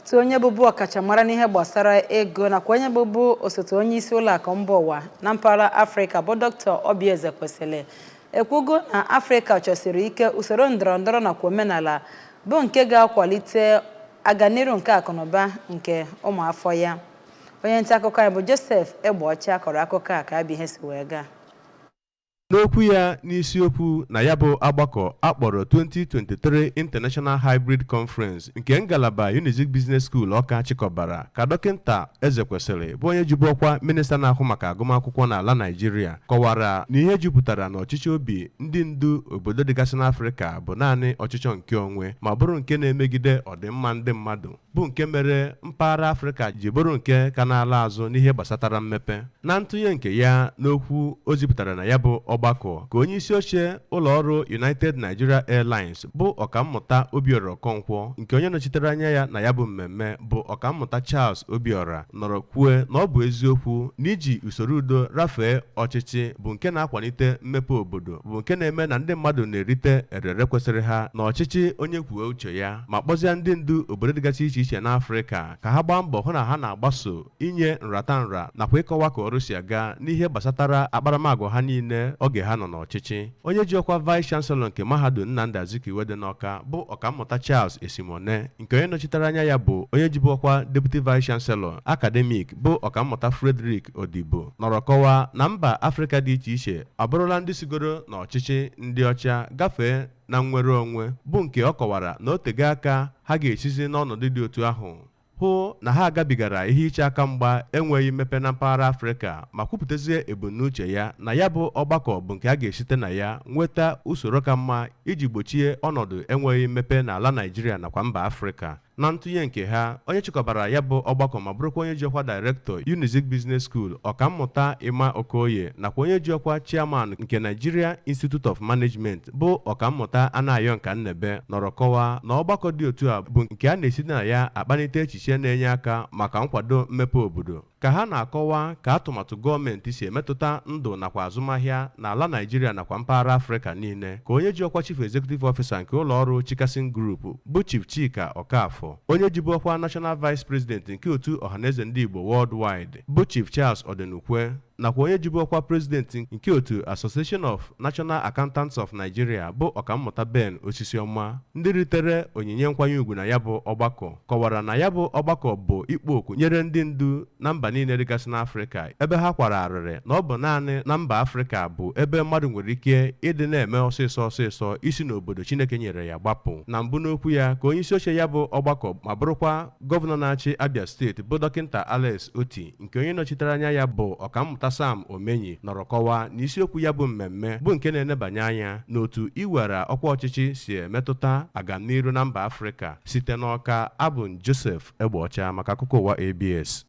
otu onye bụbu ọkachamara n'ihe gbasara ego nakwa onye bụbu osote onye isi ụlọ akụ mba ụwa na mpaghara Afrịka bụ Dr. Obieze Kwesịrị ekwugo na Afrịka chọsiri ike usoro ndọrọndọrọ nakwa omenala bụ nke ga-akwalite aganiru nke akụnụba nke ụmụafọ ya. Onye nta akụkọ anyị bụ Joseph Egbeọcha kọrọ akụkọ a ka ihe si wee gaa. N'okwu ya n'isiokwu na ya bụ agbakọ akpọrọ 2023 International Hybrid Conference nke ngalaba Unizik Business School Ọka chịkọbara ka Dọkịnta Ezekwesili bụ onye jibu ọkwa minista na-ahụ maka agụmakwụkwọ n'ala Naịjirịa kọwara na ihe jupụtara n'ọchịchị obi ndị ndu obodo dịgasị n'Afrịka bụ naanị ọchịchọ nke onwe ma bụrụ nke na-emegide ọdịmma ndị mmadụ bụ nke mere mpaghara Afrịka ji bụrụ nke ka na-ala azụ n'ihe gbasatara mmepe. Na ntụnye nke ya n'okwu o zipụtara na ya bụ ọgbakọ ka onye isi oche ụlọ ọrụ United Nigeria Airlines bụ ọkammụta Obiora Okonkwo nke onye nọchitere anya ya na ya bụ mmemme bụ ọkammụta Charles Obiora nọrọ kwue na ọ bụ eziokwu na iji usoro udo rafee ọchịchị bụ nke na-akwalite mmepe obodo bụ nke na-eme na ndị mmadụ na-erite erere kwesịrị ha na ọchịchị onye kwuo uche ya ma kpọzie ndị ndu obodo dịgasị iche iche n'Afrịka ka ha gbaa mbọ hụ na ha na-agbaso inye nratanra nakwa ịkọwa ka ọrụ si aga n'ihe gbasatara akparamagwa ha niile oge ha nọ n'ọchịchị. Onye ji ọkwa Vice Chancellor nke Mahadum Nnamdi Azikiwe dị n'Awka bụ ọkammụta Charles Esimone nke onye nọchitere anya ya bụ onye jibu ọkwa Deputy Vice Chancellor Academic bụ ọkammụta Frederick Odibo nọrọ kọwaa na mba Afrịka dị iche iche abụrụla ndị sigoro n'ọchịchị ndị ọcha gafee na nnwere onwe bụ nke ọ kọwara na o tego aka ha ga-esizi n'ọnọdụ dị otu ahụ hụ na ha agabigara ihe iche aka mgba enweghị mmepe na mpaghara Afrịka ma kwupụtazie ebumnuche ya na ya bụ ọgbakọ bụ nke a ga-esite na ya nweta usoro ka mma iji gbochie ọnọdụ enweghị mmepe n'ala Naịjirịa nakwa mba Afrịka. Na ntụnye nke ha onye chịkọbara ya bụ ọgbakọ ma bụrụkwa onye ji ọkwa Director Unizik Business School ọkammụta Ima Okoye nakwa onye ji ọkwa Chairman nke Nigeria Institute of Management bụ ọkammụta Anayo Nkannebe nọrọ kọwaa na ọgbakọ dị otu a bụ nke a na-esite na ya akpanite echiche na-enye aka maka nkwado mmepe obodo ka ha na-akọwa ka atụmatụ gọọmenti si emetụta ndụ nakwa azụmahịa n'ala Naịjirịa nakwa mpaghara Afrịka niile ka onye ji ọkwa Chief Executive Officer nke ụlọ ọrụ Chikasin Group bụ Chief Chika Okafọ, onye jibu ọkwa National Vice President nke otu ọhaneze ndị Igbo Worldwide bụ Chief Charles Odenukwe nakwa onye jibu ọkwa President nke otu Association of National Accountants of Nigeria bụ ọkammụta Ben Osisiọma ndị ritere onyinye nkwanye ugwu na ya bụ ọgbakọ kọwara na ya bụ ọgbakọ bụ ikpo okwu nyere ndị ndu na mba niile dịgasị n'Afrịka ebe ha kwara arịrị na ọ bụ naanị na mba Afrịka bụ ebe mmadụ nwere ike ịdị na-eme ọsịsọ isi n'obodo Chineke nyere ya gbapụ. Na mbụ n'okwu ya ka onye isi oche ya bụ ọgbakọ ma bụrụkwa gọvanọ na-achị Abia steeti bụ Dọkịnta Alex Oti nke onye nọchitere anya ya bụ ọkammụta Sam Omenyi nọrọ kọwaa na isiokwu ya bụ mmemme bụ nke na-enebanye anya n'otu iwere ọkwa ọchịchị si emetụta agamniru na mba Afrịka. Site n'Awka, abụ Joseph Egbeọcha maka akụkọ ụwa ABS.